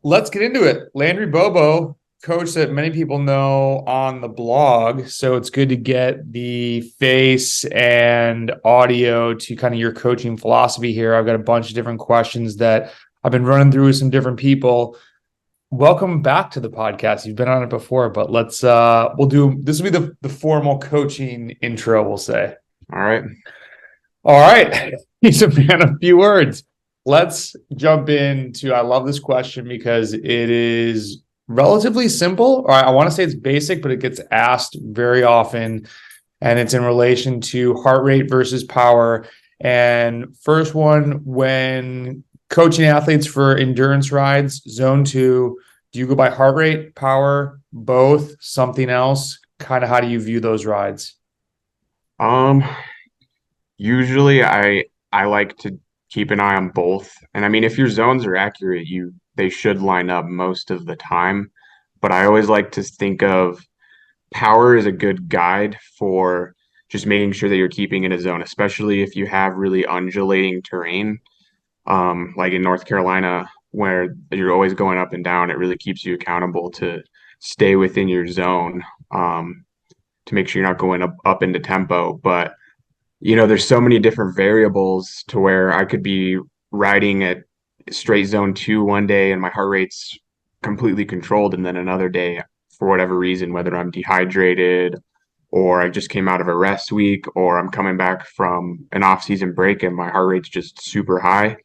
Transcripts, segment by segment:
Let's get into it. Landry Bobo, coach that many people know on the blog. So it's good to get the face and audio to kind of your coaching philosophy here. I've got a bunch of different questions that I've been running through with some different people. Welcome back to the podcast. You've been on it before, but we'll do this will be the formal coaching intro, we'll say. All right. All right. He's a man of few words. Let's jump into, I love this question because it is relatively simple, or I want to say it's basic, but it gets asked very often. And it's in relation to heart rate versus power. And first one, when coaching athletes for endurance rides, zone two, do you go by heart rate, power, both, something else? Kind of how do you view those rides? Um, Usually I like to keep an eye on both. And I mean, if your zones are accurate, they should line up most of the time. But I always like to think of power as a good guide for just making sure that you're keeping in a zone, especially if you have really undulating terrain. Like in North Carolina, where you're always going up and down, it really keeps you accountable to stay within your zone, to make sure you're not going up into tempo. But there's so many different variables to where I could be riding at straight zone two one day and my heart rate's completely controlled, and then another day, for whatever reason, whether I'm dehydrated or I just came out of a rest week or I'm coming back from an off-season break and my heart rate's just super high,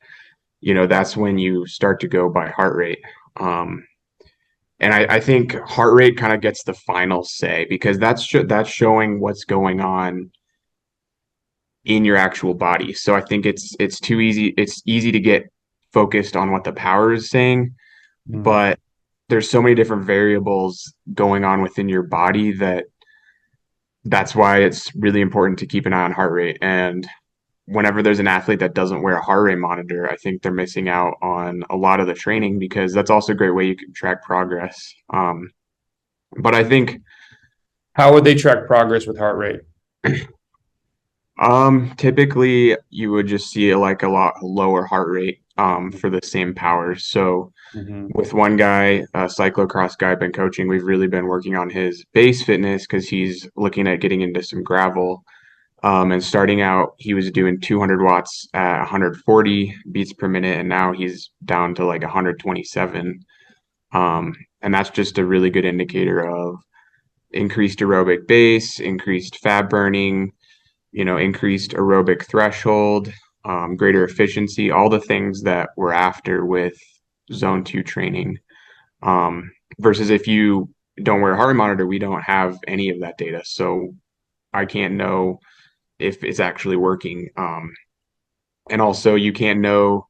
that's when you start to go by heart rate. And I think heart rate kind of gets the final say because that's showing what's going on in your actual body. So I think it's too easy. It's easy to get focused on what the power is saying, Mm. but there's so many different variables going on within your body that's why it's really important to keep an eye on heart rate. And whenever there's an athlete that doesn't wear a heart rate monitor, I think they're missing out on a lot of the training because that's also a great way you can track progress. But I think How would they track progress with heart rate? typically you would just see like a lot lower heart rate for the same power. So Mhm. with one guy, a cyclocross guy I've been coaching, we've really been working on his base fitness because he's looking at getting into some gravel. And starting out, he was doing 200 watts at 140 beats per minute, and now he's down to like 127. And that's just a really good indicator of increased aerobic base, increased fat burning, increased aerobic threshold, greater efficiency, all the things that we're after with zone two training. Versus if you don't wear a heart monitor, we don't have any of that data. So I can't know if it's actually working. And also, you can't know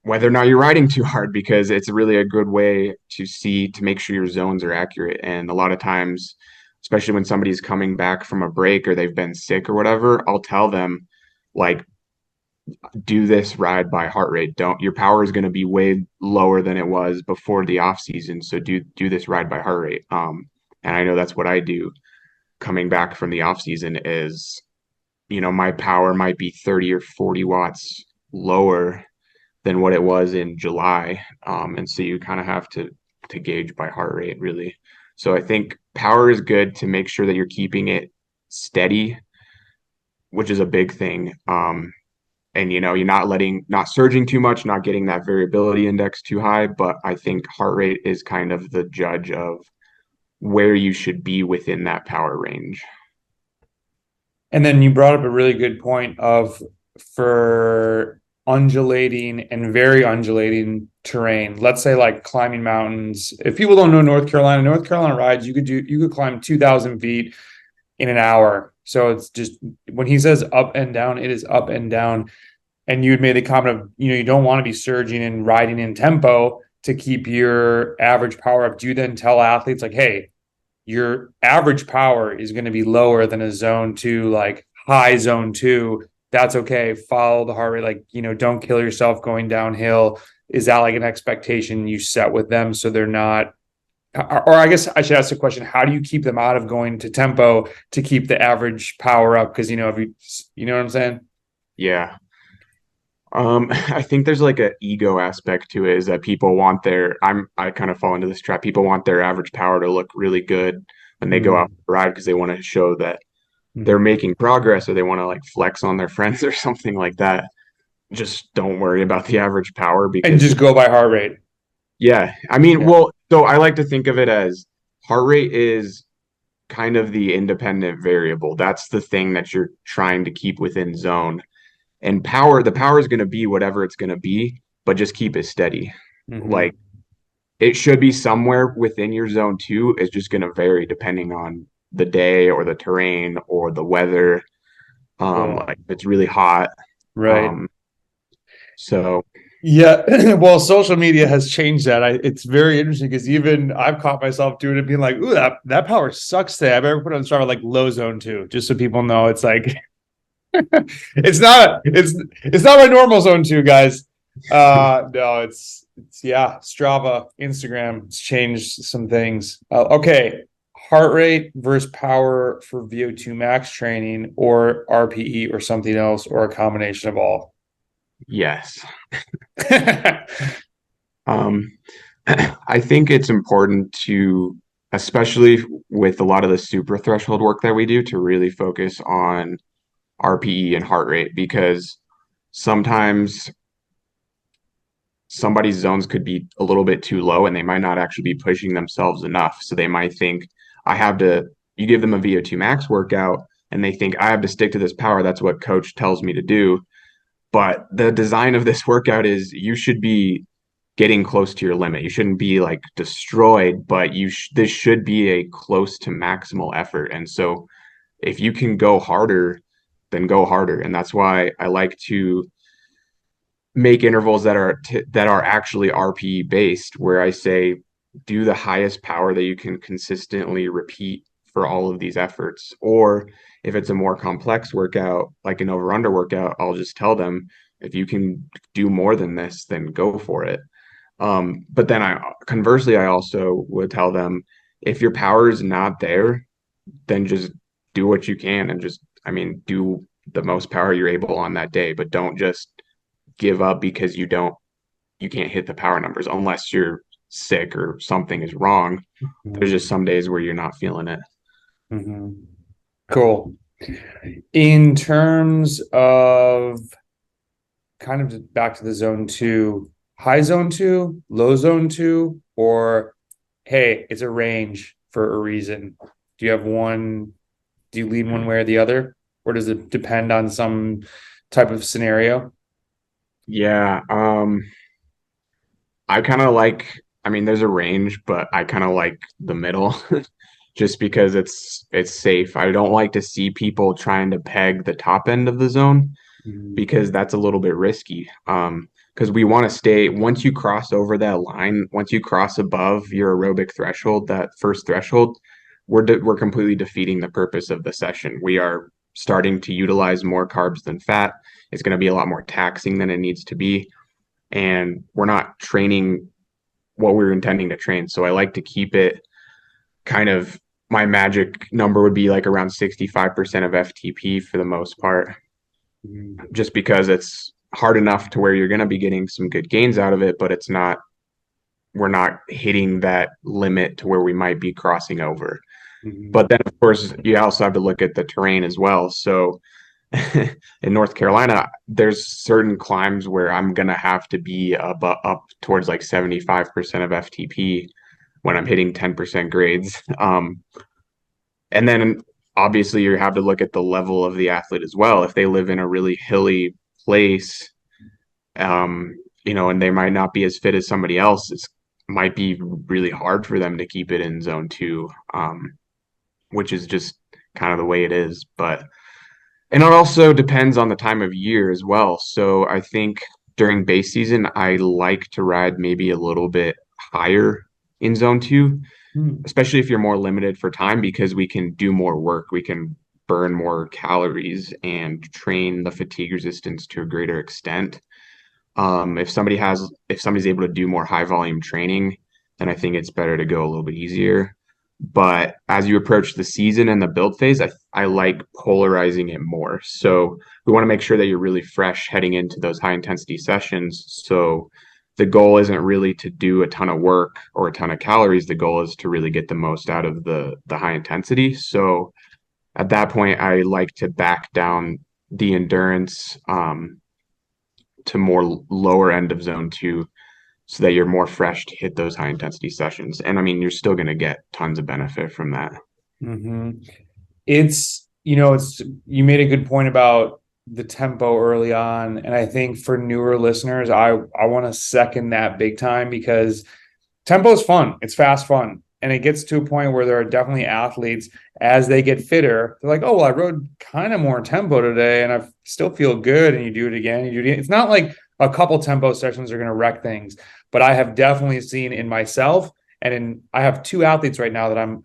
whether or not you're riding too hard because it's really a good way to make sure your zones are accurate. And a lot of times, especially when somebody's coming back from a break or they've been sick or whatever, I'll tell them, like, do this ride by heart rate. Don't Your power is going to be way lower than it was before the off season. So do this ride by heart rate. And I know that's what I do coming back from the off season is, my power might be 30 or 40 watts lower than what it was in July. And so you kind of have to gauge by heart rate really. So I think power is good to make sure that you're keeping it steady, which is a big thing. And you're not surging too much, not getting that variability index too high. But I think heart rate is kind of the judge of where you should be within that power range. And then you brought up a really good point of for undulating and very undulating terrain. Let's say like climbing mountains. If people don't know North Carolina rides, you could climb 2,000 feet in an hour. So it's just when he says up and down, it is up and down. And you had made the comment of, you don't want to be surging and riding in tempo to keep your average power up. Do you then tell athletes like, hey, your average power is going to be lower than a zone two, like high zone two? That's okay. Follow the heart rate. Like, don't kill yourself going downhill. Is that like an expectation you set with them so they're not, or I guess I should ask the question, how do you keep them out of going to tempo to keep the average power up? Because, if you know what I'm saying? Yeah. I think there's like a ego aspect to it is that people want I kind of fall into this trap. People want their average power to look really good when they go out Mm, for a ride because they want to show that they're mhm. making progress or they want to like flex on their friends or something like that. Just don't worry about the average power And because just go by heart rate. yeah, I mean, Yeah. well, so I like to think of it as heart rate is kind of the independent variable. That's the thing that you're trying to keep within zone. And the power is going to be whatever it's going to be, but just keep it steady. Hmm. Like it should be somewhere within your zone two. It's just going to vary depending on the day or the terrain or the weather. Cool. Like if it's really hot. Right. Um, so Yeah. Well, social media has changed that. It's very interesting because even I've caught myself doing it, being like, "Ooh, that power sucks today." I've ever put on Strava like low zone two, just so people know it's like it's not my normal zone two, guys. No, it's yeah, Strava, Instagram, it's changed some things. Okay, heart rate versus power for VO2 max training or RPE or something else or a combination of all. yes, um, I think it's important to, especially with a lot of the super threshold work that we do, to really focus on RPE and heart rate because sometimes somebody's zones could be a little bit too low and they might not actually be pushing themselves enough. So they might think, I have to, you give them a VO2 max workout and they think, I have to stick to this power. That's what coach tells me to do. But the design of this workout is you should be getting close to your limit. You shouldn't be like destroyed, but this should be a close to maximal effort. And so if you can go harder, then go harder. And that's why I like to make intervals that are actually RPE based, where I say do the highest power that you can consistently repeat for all of these efforts. Or if it's a more complex workout, like an over under workout, I'll just tell them if you can do more than this, then go for it. But then conversely, I also would tell them if your power is not there, then just do what you can and just, I mean, do the most power you're able on that day, but don't just give up because you can't hit the power numbers unless you're sick or something is wrong. There's just some days where you're not feeling it. Mhm. Cool. In terms of kind of just back to the zone two, high zone two, low zone two, or hey, it's a range for a reason. Do you have one? Do you lean one way or the other? Or does it depend on some type of scenario? Yeah, I kind of like, I mean, there's a range, but I kind of like the middle just because it's safe. I don't like to see people trying to peg the top end of the zone Mhm. because that's a little bit risky. Because we want to stay once you cross over that line, once you cross above your aerobic threshold, that first threshold, we're completely defeating the purpose of the session. We are starting to utilize more carbs than fat. It's going to be a lot more taxing than it needs to be, and we're not training what we were intending to train. So I like to keep it kind of my magic number would be like around 65% of FTP for the most part, Mhm. just because it's hard enough to where you're going to be getting some good gains out of it, but we're not hitting that limit to where we might be crossing over. Mhm. But then, of course, you also have to look at the terrain as well. So in North Carolina, there's certain climbs where I'm gonna have to be up towards like 75% of FTP when I'm hitting 10% grades. And then obviously you have to look at the level of the athlete as well. If they live in a really hilly place, um, and they might not be as fit as somebody else, it might be really hard for them to keep it in zone two, which is just kind of the way it is. But and it also depends on the time of year as well. So I think during base season, I like to ride maybe a little bit higher in zone two, Mhm. especially if you're more limited for time because we can do more work. We can burn more calories and train the fatigue resistance to a greater extent. If somebody's able to do more high volume training, then I think it's better to go a little bit easier. But as you approach the season and the build phase, I like polarizing it more. So we want to make sure that you're really fresh heading into those high intensity sessions. So the goal isn't really to do a ton of work or a ton of calories. The goal is to really get the most out of the high intensity. So at that point, I like to back down the endurance to more lower end of zone two so that you're more fresh to hit those high intensity sessions. And I mean, you're still going to get tons of benefit from that. Hmm. It's you made a good point about the tempo early on, and I think for newer listeners, I want to second that big time because tempo is fun. It's fast fun. And it gets to a point where there are definitely athletes as they get fitter, they're like, oh, well, I rode kind of more tempo today and I still feel good. And you do it again. You do it again. It's not like a couple tempo sessions are going to wreck things, but I have definitely seen in myself I have two athletes right now that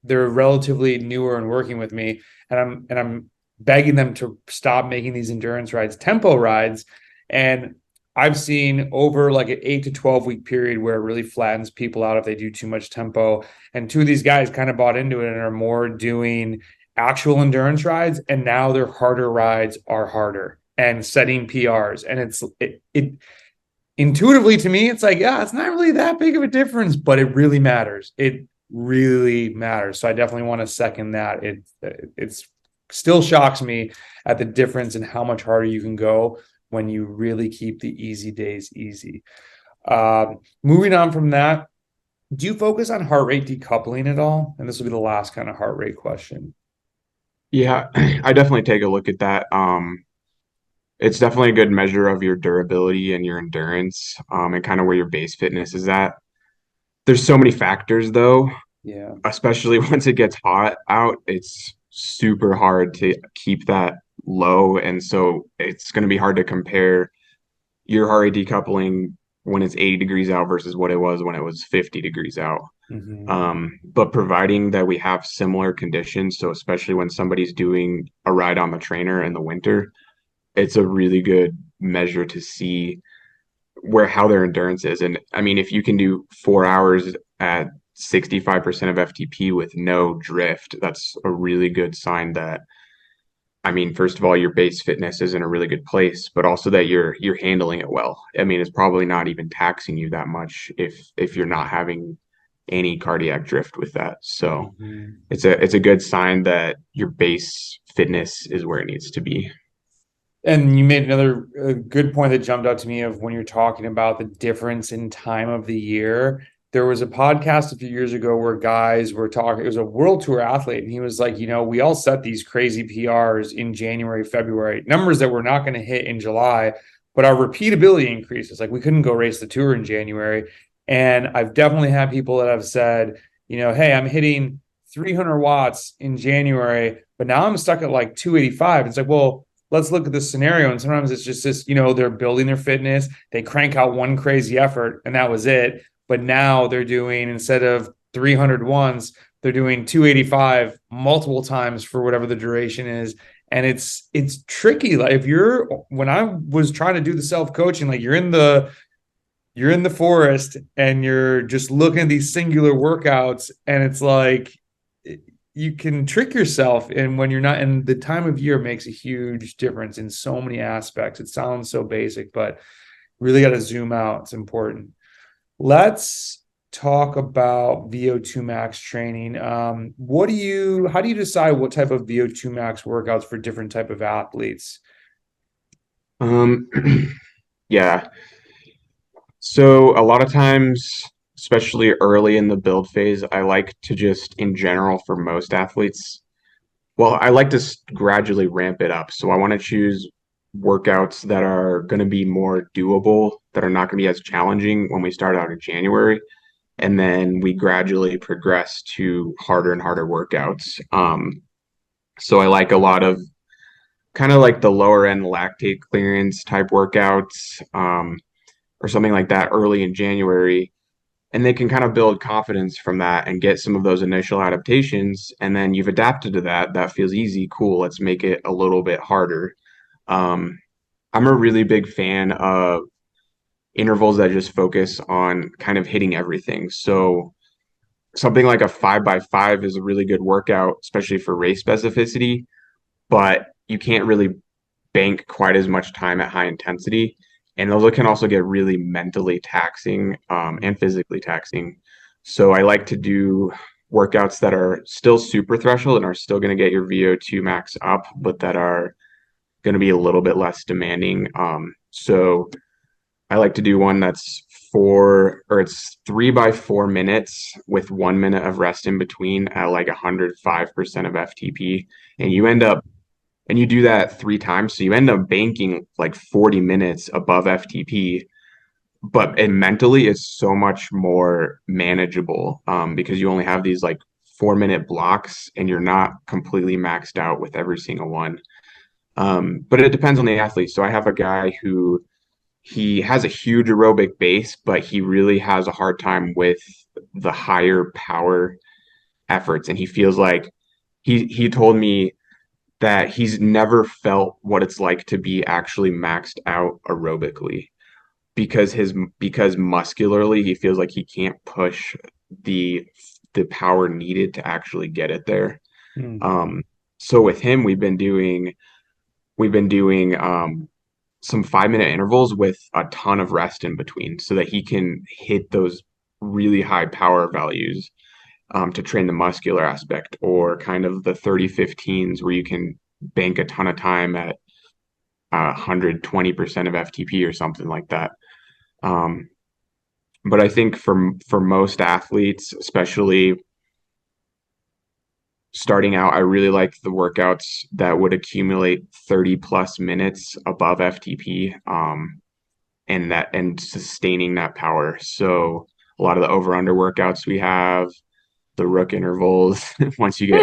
they're relatively newer and working with me. And I'm begging them to stop making these endurance rides, tempo rides. And I've seen over like an 8 to 12 week period where it really flattens people out if they do too much tempo. And two of these guys kind of bought into it and are more doing actual endurance rides. And now their harder rides are harder and setting PRs. And it intuitively to me, it's like, yeah, it's not really that big of a difference, but it really matters. It really matters. So I definitely want to second that. It's still shocks me at the difference in how much harder you can go when you really keep the easy days easy. Moving on from that, do you focus on heart rate decoupling at all? And this will be the last kind of heart rate question. Yeah, I definitely take a look at that. It's definitely a good measure of your durability and your endurance, and kind of where your base fitness is at. There's so many factors though, Yeah. especially once it gets hot out, it's super hard to keep that low. And so it's going to be hard to compare your heart rate decoupling when it's 80 degrees out versus what it was when it was 50 degrees out. Mm-hmm. But providing that we have similar conditions, so especially when somebody's doing a ride on the trainer in the winter, it's a really good measure to see where how their endurance is. And I mean, if you can do 4 hours at 65% of FTP with no drift, that's a really good sign that, I mean, first of all, your base fitness is in a really good place, but also that you're handling it well. I mean, it's probably not even taxing you that much if you're not having any cardiac drift with that. So Mm-hmm. it's a good sign that your base fitness is where it needs to be. And you made another good point that jumped out to me of when you're talking about the difference in time of the year. There was a podcast a few years ago where guys were talking, it was a world tour athlete, and he was like, we all set these crazy PRs in January, February, numbers that we're not going to hit in July, but our repeatability increases. Like we couldn't go race the tour in January. And I've definitely had people that have said, hey, I'm hitting 300 watts in January, but now I'm stuck at like 285. It's like, well, let's look at this scenario. And sometimes it's just this, they're building their fitness, they crank out one crazy effort, and that was it. But now they're doing, instead of 300 once, they're doing 285 multiple times for whatever the duration is. And it's tricky. Like if when I was trying to do the self-coaching, like you're in the forest and you're just looking at these singular workouts, and it's like you can trick yourself. And when you're not, and the time of year makes a huge difference in so many aspects. It sounds so basic, but really got to zoom out. It's important. Let's talk about VO2 max training. How do you decide what type of VO2 max workouts for different type of athletes? Um, yeah. So a lot of times, especially early in the build phase, I like to just in general for most athletes, well, I like to gradually ramp it up. So I want to choose workouts that are going to be more doable, that are not going to be as challenging when we start out in January. And then we gradually progress to harder and harder workouts. So I like a lot of kind of like the lower end lactate clearance type workouts, or something like that early in January. And they can kind of build confidence from that and get some of those initial adaptations. And then you've adapted to that. That feels easy. Cool. Let's make it a little bit harder. Um, I'm a really big fan of intervals that just focus on kind of hitting everything. So something like a 5x5 is a really good workout, especially for race specificity, but you can't really bank quite as much time at high intensity. And those can also get really mentally taxing and physically taxing. So I like to do workouts that are still super threshold and are still going to get your VO2 max up, but that are going to be a little bit less demanding. So I like to do one that's it's 3x4 minutes with 1 minute of rest in between at like 105% of FTP. And you do that 3 times. So you end up banking like 40 minutes above FTP, but and mentally it's so much more manageable because you only have these like 4 minute blocks and you're not completely maxed out with every single one. But it depends on the athlete. So I have a guy who he has a huge aerobic base, but he really has a hard time with the higher power efforts. And he feels like he told me that he's never felt what it's like to be actually maxed out aerobically because muscularly he feels like he can't push the the power needed to actually get it there. Hmm. So with him we've been doing some 5 minute intervals with a ton of rest in between so that he can hit those really high power values to train the muscular aspect, or kind of the 30-15s where you can bank a ton of time at 120% of FTP or something like that. Um, but I think for most athletes, especially starting out, I really like the workouts that would accumulate 30 plus minutes above FTP, and sustaining that power. So a lot of the over under workouts we have, the rook intervals, once you get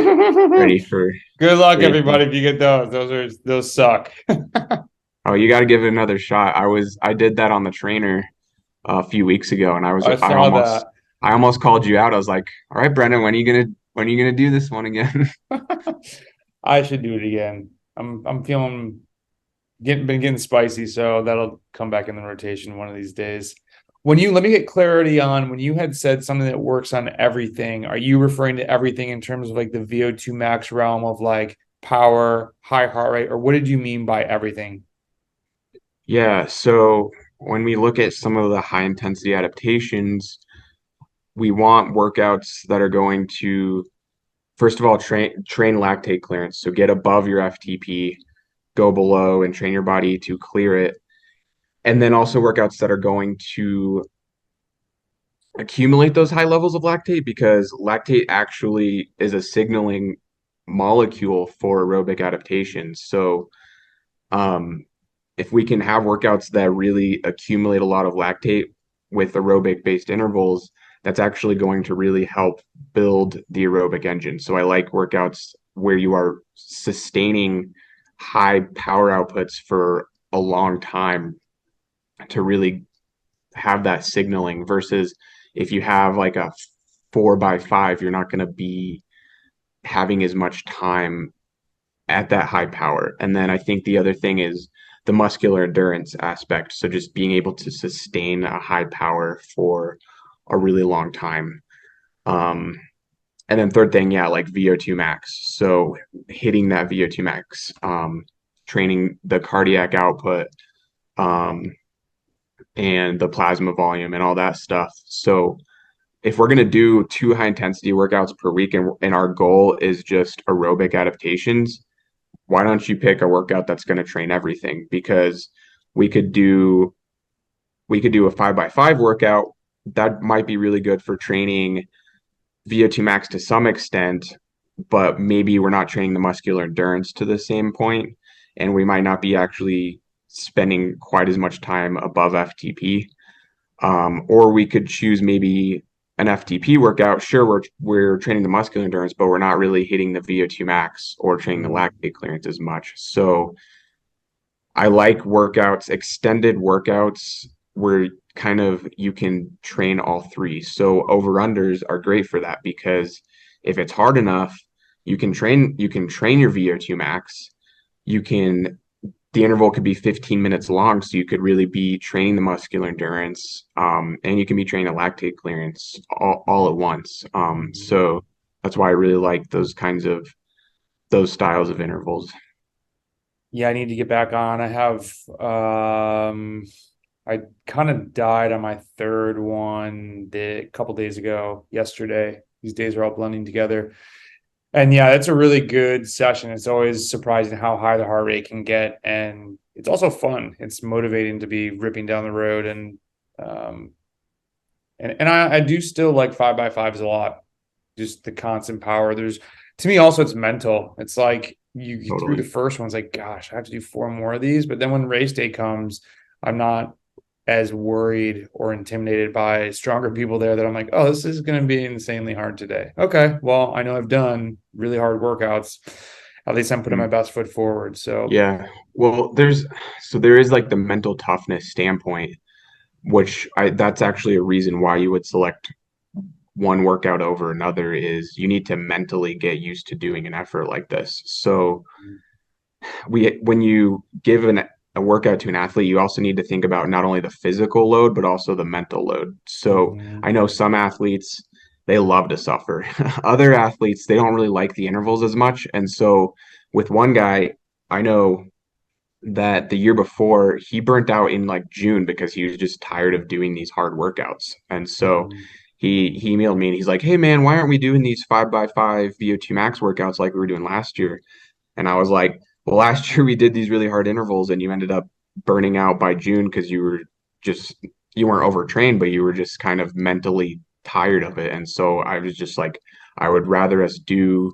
ready for Good luck, race. everybody, if you get those. Those suck. Oh, you got to give it another shot. I did that on the trainer a few weeks ago, and I saw that. I almost called you out. I was like, "All right, Brendan, when are you gonna do this one again?" I should do it again. I'm feeling been getting spicy, so that'll come back in the rotation one of these days. Let me get clarity on when you had said something that works on everything, are you referring to everything in terms of like the VO2 max realm of like power, high heart rate, or what did you mean by everything? Yeah, so when we look at some of the high intensity adaptations, we want workouts that are going to, first of all, train lactate clearance. So get above your FTP, go below and train your body to clear it. And then also workouts that are going to accumulate those high levels of lactate, because lactate actually is a signaling molecule for aerobic adaptation. So um, if we can have workouts that really accumulate a lot of lactate with aerobic based intervals, that's actually going to really help build the aerobic engine. So I like workouts where you are sustaining high power outputs for a long time to really have that signaling, versus if you have like a 4x5, you're not going to be having as much time at that high power. And then I think the other thing is the muscular endurance aspect. So just being able to sustain a high power for a really long time. Um, and then third thing, yeah, like VO2 max. So hitting that VO2 max, training the cardiac output, um, and the plasma volume and all that stuff. So if we're going to do 2 high intensity workouts per week, and our goal is just aerobic adaptations, why don't you pick a workout that's going to train everything? Because we could do we could do a 5x5 workout that might be really good for training VO2 max to some extent, but maybe we're not training the muscular endurance to the same point, and we might not be actually spending quite as much time above FTP. Or we could choose maybe an FTP workout. Sure, we're training the muscular endurance, but we're not really hitting the VO2 max or training the Mm. lactate clearance as much. So I like workouts, extended workouts where kind of you can train all three. So over unders are great for that, because if it's hard enough, you can train your VO2 max, you can the interval could be 15 minutes long, so you could really be training the muscular endurance, and you can be training the lactate clearance all at once. Mhm. So that's why I really like those styles of intervals. Yeah, I need to get back on. I kind of died on my third one a couple days ago, yesterday. These days are all blending together. And yeah, it's a really good session. It's always surprising how high the heart rate can get. And it's also fun. It's motivating to be ripping down the road. Um, and I do still like 5x5s a lot. Just the constant power. There's to me also it's mental. It's like you get through the Totally. first one, it's like, gosh, I have to do four more of these. But then when race day comes, I'm not as worried or intimidated by stronger people there that I'm like, oh, this is going to be insanely hard today. Okay, well, I know I've done really hard workouts. At least I'm putting my Mm. best foot forward. So, Yeah. Well, there is like the mental toughness standpoint, which I that's actually a reason why you would select one workout over another is you need to mentally get used to doing an effort like this. So we when you give a workout to an athlete, you also need to think about not only the physical load but also the mental load. So mhm, I know some athletes they love to suffer. Other athletes they don't really like the intervals as much, and so with one guy I know that the year before he burnt out in like June because he was just tired of doing these hard workouts. And so mhm, he emailed me and he's like, "Hey man, why aren't we doing these 5x5 VO2 max workouts like we were doing last year?" And I was like, "Well, last year we did these really hard intervals and you ended up burning out by June because just you weren't overtrained, but you were just kind of mentally tired of it." And so I was just like, I would rather us do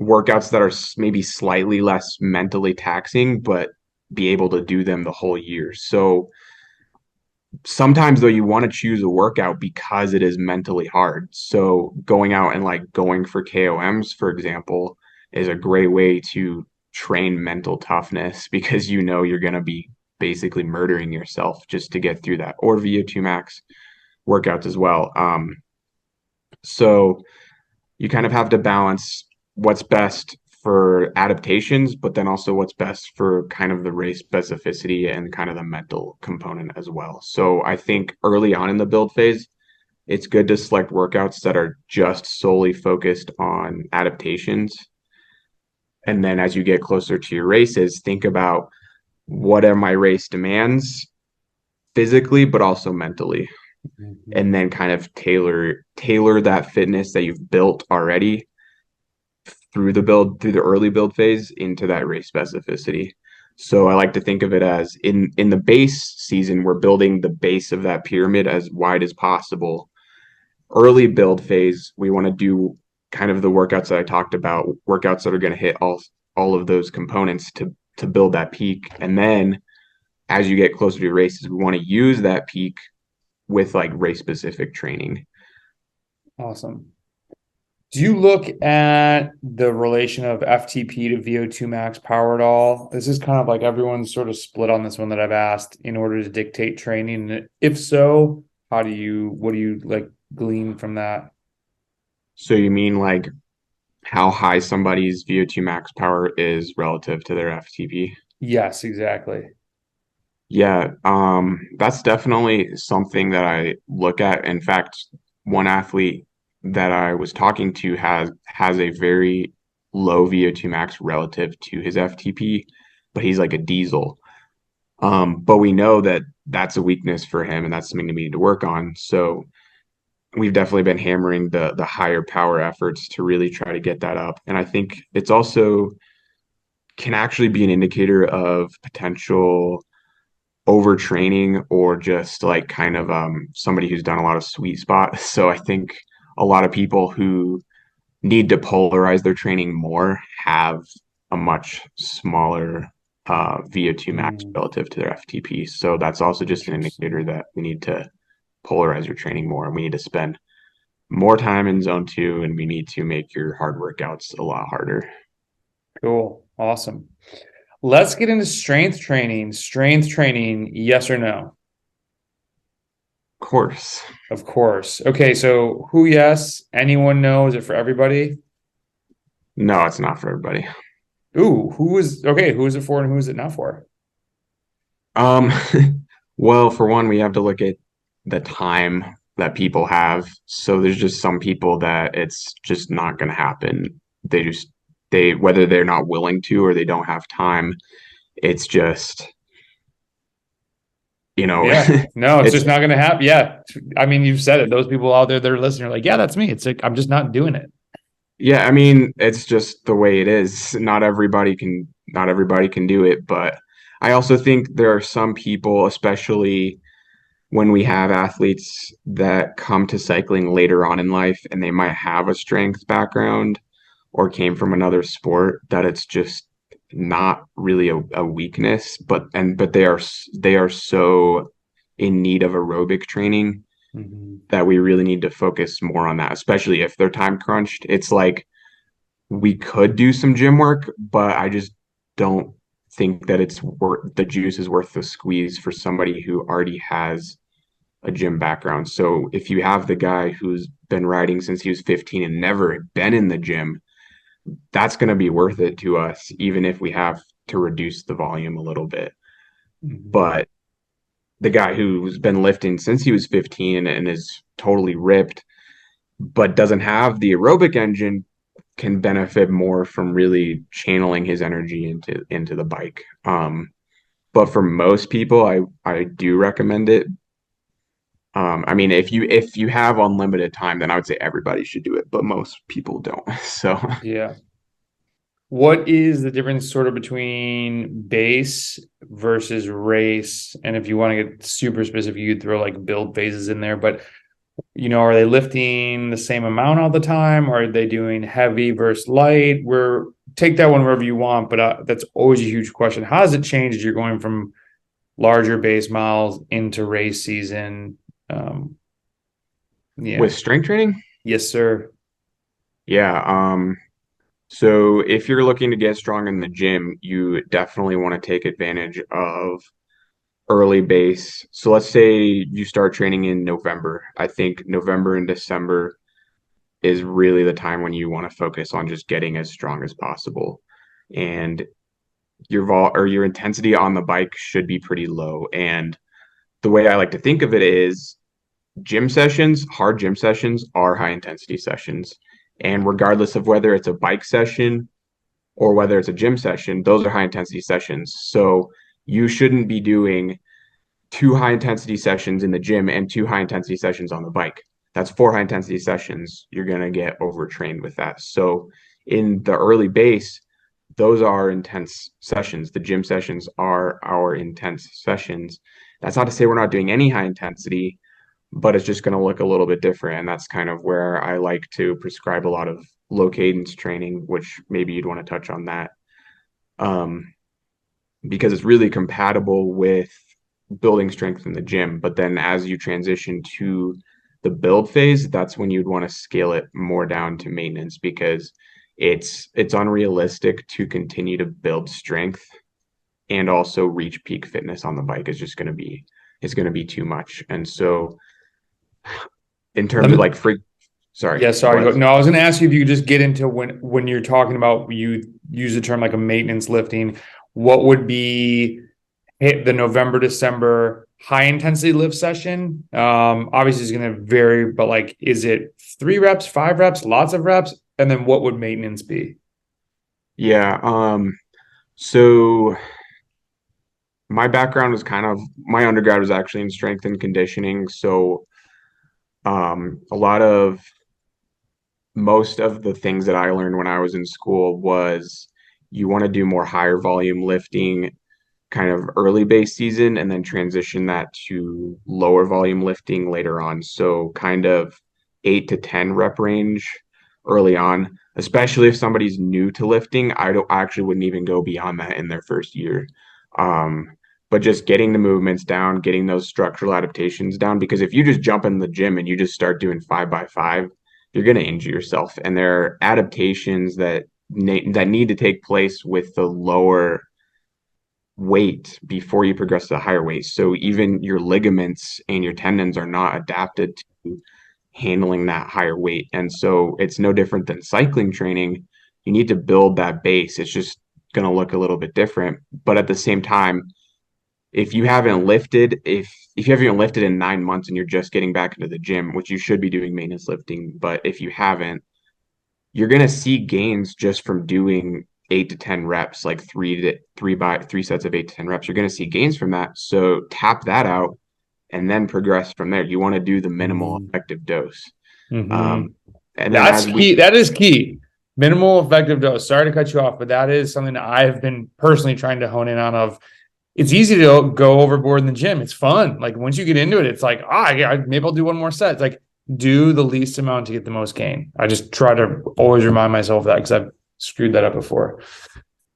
workouts that are maybe slightly less mentally taxing, but be able to do them the whole year. So sometimes though you want to choose a workout because it is mentally hard. So going out and like going for KOMs, for example, is a great way to train mental toughness because you know you're going to be basically murdering yourself just to get through that or VO2 max workouts as well. So you kind of have to balance what's best for adaptations, but then also what's best for kind of the race specificity and kind of the mental component as well. So I think early on in the build phase, it's good to select workouts that are just solely focused on adaptations. And then as you get closer to your races, think about what are my race demands physically, but also mentally. mhm. And then kind of tailor that fitness that you've built already through the early build phase into that race specificity. So I like to think of it as in the base season, we're building the base of that pyramid as wide as possible. Early build phase, we want to do kind of the workouts that I talked about, workouts that are going to hit all of those components to build that peak. And then as you get closer to your races, we want to use that peak with like race specific training. Awesome. Do you look at the relation of FTP to VO2 max power at all? This is kind of like everyone's sort of split on this one that I've asked in order to dictate training. If so, what do you like glean from that? So you mean like how high somebody's VO2 max power is relative to their FTP? Yes, exactly. Yeah, that's definitely something that I look at. In fact, one athlete that I was talking to has a very low VO2 max relative to his FTP, but he's like a diesel. But we know that that's a weakness for him, and that's something that we need to work on. So we've definitely been hammering the higher power efforts to really try to get that up. And I think it's also can actually be an indicator of potential overtraining or just like kind of somebody who's done a lot of sweet spot. So I think a lot of people who need to polarize their training more have a much smaller VO2 max Hmm, relative to their FTP. So that's also just an interesting. indicator that we need to polarize your training more and we need to spend more time in zone two and we need to make your hard workouts a lot harder. Cool. Awesome. Let's get into strength training. Strength training, yes or no? Of course. Of course. Okay, so who yes? Anyone no? Is it for everybody? No, it's not for everybody. Ooh, who is okay? Who is it for and who is it not for? Um, well, for one, we have to look at the time that people have. So there's just some people that it's just not going to happen. They whether they're not willing to or they don't have time, it's just, you know, Yeah, no, it's it's just not going to happen. Yeah, I mean, you've said it. Those people out there that are listening are like, yeah, that's me. It's like I'm just not doing it. yeah, I mean, it's just the way it is. Not everybody can do it, but I also think there are some people, especially when we have athletes that come to cycling later on in life and they might have a strength background or came from another sport, that it's just not really a weakness, but they are so in need of aerobic training Mhm. that we really need to focus more on that, especially if they're time crunched. It's like we could do some gym work, but I just don't think that it's worth the juice is worth the squeeze for somebody who already has a gym background. So if you have the guy who's been riding since he was 15 and never been in the gym, that's going to be worth it to us, even if we have to reduce the volume a little bit. Mhm. But the guy who's been lifting since he was 15 and is totally ripped, but doesn't have the aerobic engine, can benefit more from really channeling his energy into the bike. But for most people, I do recommend it. I mean, if you have unlimited time, then I would say everybody should do it, but most people don't. So Yeah. What is the difference sort of between base versus race? And if you want to get super specific, you'd throw like build phases in there. But are they lifting the same amount all the time? Or are they doing heavy versus light? Where take that one wherever you want, but that's always a huge question. How does it change as you're going from larger base miles into race season? Um, yeah. with strength training, Yes, sir. yeah. So if you're looking to get strong in the gym, you definitely want to take advantage of early base. So let's say you start training in November. I think November and December is really the time when you want to focus on just getting as strong as possible. And your intensity on the bike should be pretty low. And the way I like to think of it is hard gym sessions are high intensity sessions. And regardless of whether it's a bike session or whether it's a gym session, those are high intensity sessions. So you shouldn't be doing two high intensity sessions in the gym and two high intensity sessions on the bike. That's four high intensity sessions. You're going to get overtrained with that. So in the early base, those are intense sessions. The gym sessions are our intense sessions. That's not to say we're not doing any high intensity, but it's just going to look a little bit different. And that's kind of where I like to prescribe a lot of low cadence training, which maybe you'd want to touch on that. Um, because it's really compatible with building strength in the gym. But then as you transition to the build phase, that's when you'd want to scale it more down to maintenance because it's unrealistic to continue to build strength and also reach peak fitness on the bike is just going to be it's going to be too much. And so in Let terms of me like free sorry, Yeah, go sorry. ahead. No, I was going to ask you if you could just get into when you're talking about you use the term like a maintenance lifting, what would be hit the November, December high intensity lift session? Obviously it's going to vary, but like, is it 3 reps, 5 reps, lots of reps? And then what would maintenance be? Yeah, so my undergrad was actually in strength and conditioning, so a lot of most of the things that I learned when I was in school was you want to do more higher volume lifting kind of early base season and then transition that to lower volume lifting later on. So kind of 8 to 10 rep range early on, especially if somebody's new to lifting. I actually wouldn't even go beyond that in their first year. Um, but just getting the movements down, getting those structural adaptations down, because if you just jump in the gym and you just start doing 5 by 5, you're going to injure yourself. And there are adaptations that need to take place with the lower weight before you progress to the higher weight. So even your ligaments and your tendons are not adapted to handling that higher weight. And so it's no different than cycling training. You need to build that base. It's just going to look a little bit different. But at the same time, if you haven't lifted, if you haven't lifted in 9 months and you're just getting back into the gym, which you should be doing maintenance lifting, but if you haven't, you're going to see gains just from doing 8 to 10 reps, like three sets of 8 to 10 reps. You're going to see gains from that. So tap that out and then progress from there. You want to do the minimal Mhm. effective dose. Mhm. Um, and then That's as we key. That is key. Minimal effective dose. Sorry to cut you off, but that is something that I've been personally trying to hone in on. Of it's easy to go overboard in the gym. It's fun. Like once you get into it, it's like, yeah, maybe I'll do one more set. It's like do the least amount to get the most gain. I just try to always remind myself of that because I've screwed that up before.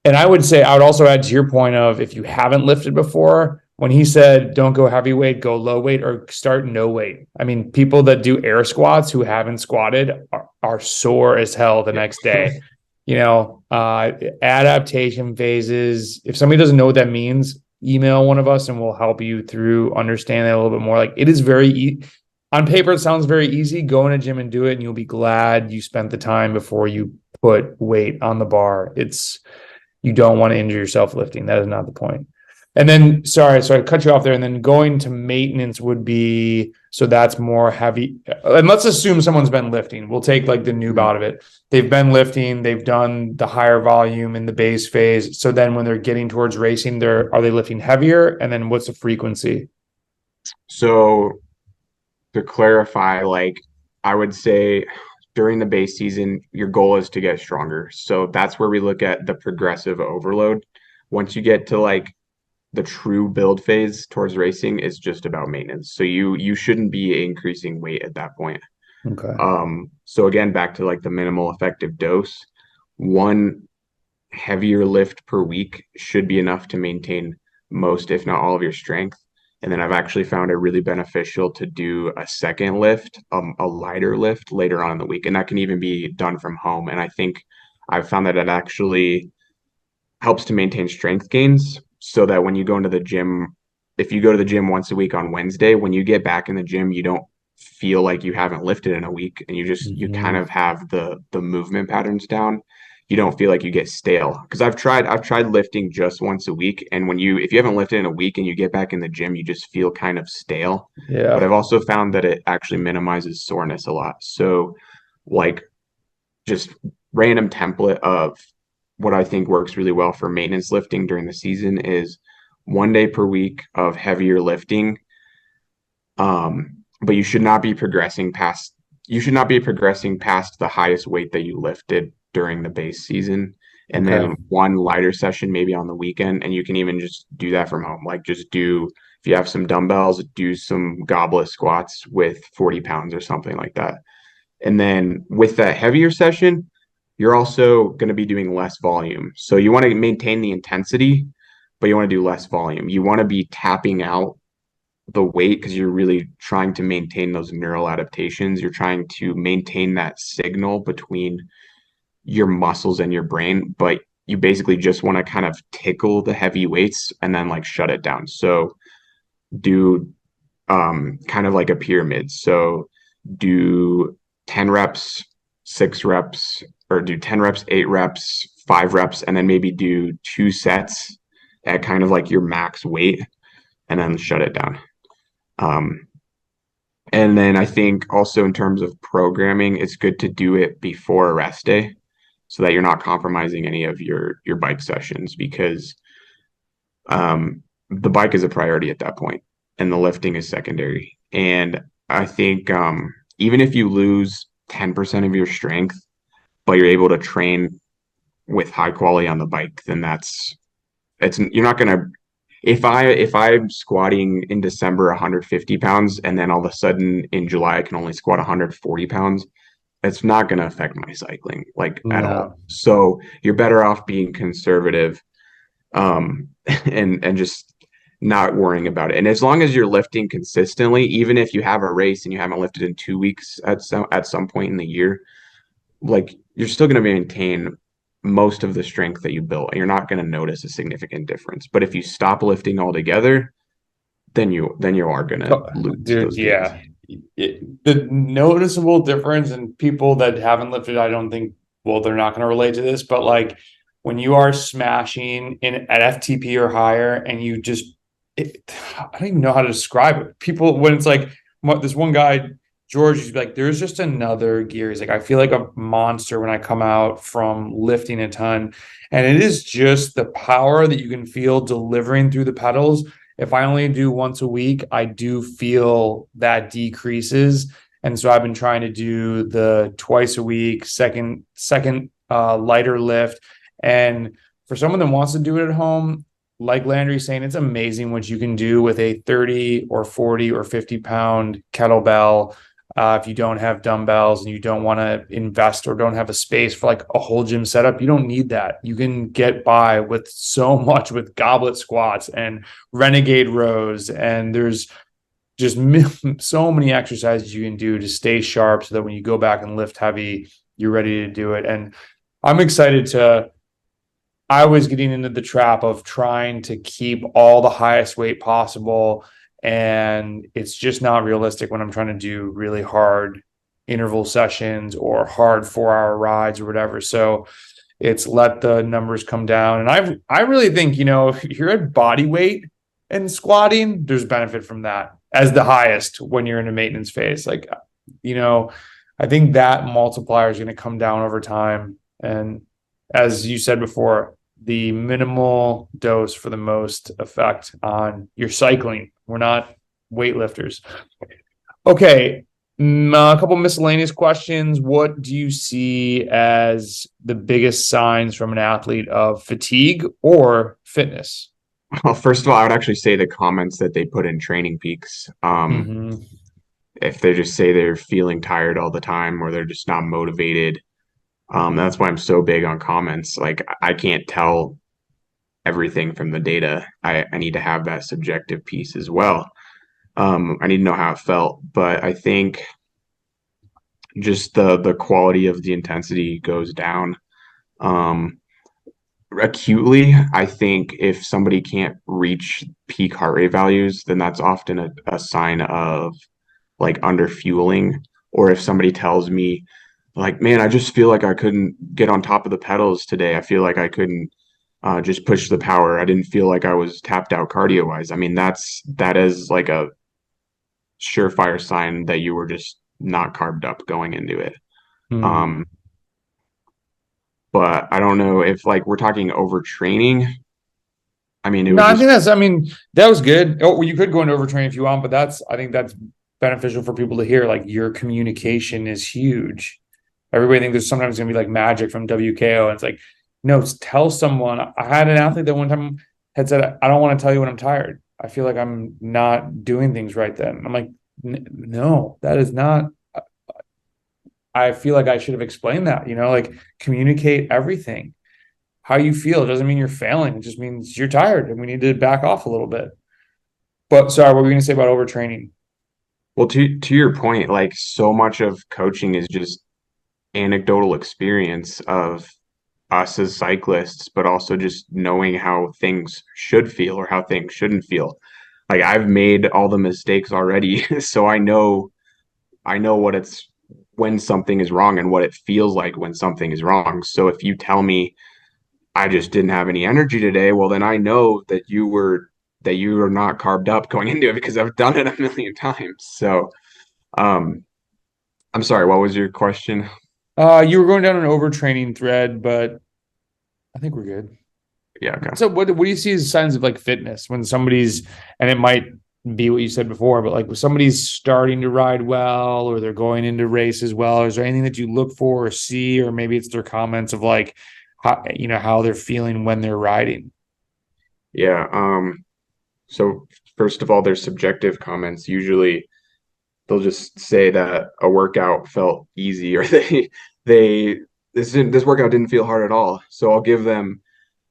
And I would say I would also add to your point of if you haven't lifted before, when he said don't go heavyweight, go low weight or start no weight. I mean, people that do air squats who haven't squatted are sore as hell the next day. Adaptation phases. If somebody doesn't know what that means, email one of us and we'll help you through understanding that a little bit more. Like it is very on paper, it sounds very easy. Go in a gym and do it, and you'll be glad you spent the time before you put weight on the bar. You don't want to injure yourself lifting. That is not the point. And then, sorry, so I cut you off there. And then going to maintenance would be, so that's more heavy. And let's assume someone's been lifting. We'll take like the noob out of it. They've been lifting, they've done the higher volume in the base phase. So then when they're getting towards racing, are they lifting heavier? And then what's the frequency? So to clarify, like I would say during the base season, your goal is to get stronger. So that's where we look at the progressive overload. Once you get to like the true build phase towards racing, is just about maintenance. So you shouldn't be increasing weight at that point. Okay. So again, back to like the minimal effective dose, one heavier lift per week should be enough to maintain most, if not all, of your strength. And then I've actually found it really beneficial to do a second lift, a lighter lift later on in the week. And that can even be done from home. And I think I've found that it actually helps to maintain strength gains so that when you go into the gym, if you go to the gym once a week on Wednesday, when you get back in the gym, you don't feel like you haven't lifted in a week and you kind Mhm. of have the movement patterns down. You don't feel like you get stale. Because I've tried lifting just once a week. And if you haven't lifted in a week and you get back in the gym, you just feel kind of stale. But I've Yeah. also found that it actually minimizes soreness a lot. So like just random template of what I think works really well for maintenance lifting during the season is 1 day per week of heavier lifting. But you should not be progressing past the highest weight that you lifted during the base season. And Okay. then one lighter session maybe on the weekend. And you can even just do that from home. Like if you have some dumbbells, do some goblet squats with 40 pounds or something like that. And then with that heavier session, you're also going to be doing less volume. So you want to maintain the intensity, but you want to do less volume. You want to be tapping out the weight because you're really trying to maintain those neural adaptations. You're trying to maintain that signal between your muscles and your brain, but you basically just want to kind of tickle the heavy weights and then like shut it down. So do kind of like a pyramid. So do 10 reps, 6 reps, or do 10 reps, 8 reps, 5 reps, and then maybe do 2 sets at kind of like your max weight and then shut it down. Um, and then I think also in terms of programming, it's good to do it before a rest day so that you're not compromising any of your bike sessions because the bike is a priority at that point and the lifting is secondary. And I think even if you lose 10% of your strength, but you're able to train with high quality on the bike, then you're not gonna if I'm squatting in December 150 pounds and then all of a sudden in July I can only squat 140 pounds, it's not gonna affect my cycling like at all. No. So you're better off being conservative and just not worrying about it. And as long as you're lifting consistently, even if you have a race and you haven't lifted in 2 weeks at some point in the year, like you're still going to maintain most of the strength that you built, and you're not going to notice a significant difference. But if you stop lifting altogether, then you are going to Oh, lose dude, those gains. yeah. The noticeable difference in people that haven't lifted, I don't think, well, they're not going to relate to this, but like when you are smashing in at FTP or higher, and you just, I don't even know how to describe it. People, when it's like this one guy, George, used to be like, there's just another gear. He's like, I feel like a monster when I come out from lifting a ton. And it is just the power that you can feel delivering through the pedals. If I only do once a week, I do feel that decreases. And so I've been trying to do the twice a week, second lighter lift. And for someone that wants to do it at home, like Landry saying, it's amazing what you can do with a 30 or 40 or 50 pound kettlebell. If you don't have dumbbells and you don't want to invest or don't have a space for like a whole gym setup, you don't need that. You can get by with so much with goblet squats and renegade rows. And there's just so many exercises you can do to stay sharp so that when you go back and lift heavy, you're ready to do it. And I'm excited to, I was getting into the trap of trying to keep all the highest weight possible. And it's just not realistic when I'm trying to do really hard interval sessions or hard 4 hour rides or whatever. So it's let the numbers come down. And I really think, if you're at body weight and squatting, there's benefit from that as the highest when you're in a maintenance phase. Like, you know, I think that multiplier is going to come down over time. And as you said before, the minimal dose for the most effect on your cycling. We're not weightlifters. Okay, a couple miscellaneous questions. What do you see as the biggest signs from an athlete of fatigue or fitness? Well, first of all, I would actually say the comments that they put in Training Peaks. Mm-hmm. If they just say they're feeling tired all the time or they're just not motivated, that's why I'm so big on comments. Like I can't tell everything from the data. I need to have that subjective piece as well. I need to know how it felt, but I think just the quality of the intensity goes down. Um, Acutely, I think if somebody can't reach peak heart rate values, then that's often a sign of like under fueling. Or if somebody tells me, like, man, I just feel like I couldn't get on top of the pedals today. I feel like I couldn't just push the power. I didn't feel like I was tapped out cardio wise. I mean, that is like a surefire sign that you were just not carved up going into it. Hmm. Um, but I don't know if like we're talking overtraining. I mean, it No, would I think just that's, I mean, that was good. Oh, well, you could go into overtraining if you want, but I think that's beneficial for people to hear. Like your communication is huge. Everybody thinks there's sometimes going to be like magic from WKO. And it's like, no, tell someone. I had an athlete that one time had said, I don't want to tell you when I'm tired. I feel like I'm not doing things right then. I'm like, no, that is not. I feel like I should have explained that, like communicate everything. How you feel. It doesn't mean you're failing. It just means you're tired and we need to back off a little bit. But sorry, what were we going to say about overtraining? well to your point, like so much of coaching is just anecdotal experience of us as cyclists, but also just knowing how things should feel or how things shouldn't feel. Like I've made all the mistakes already, so I know what it's when something is wrong and what it feels like when something is wrong. So if you tell me I just didn't have any energy today, well then I know that you were not carved up going into it because I've done it a million times. So um I'm sorry, what was your question? You were going down an overtraining thread, but I think we're good. Yeah, okay. So what do you see as signs of like fitness when somebody's, and it might be what you said before, but like when somebody's starting to ride well or they're going into races well, is there anything that you look for or see, or maybe it's their comments of like how they're feeling when they're riding? Yeah, so first of all, there's subjective comments. Usually they'll just say that a workout felt easy or they this workout didn't feel hard at all. So I'll give them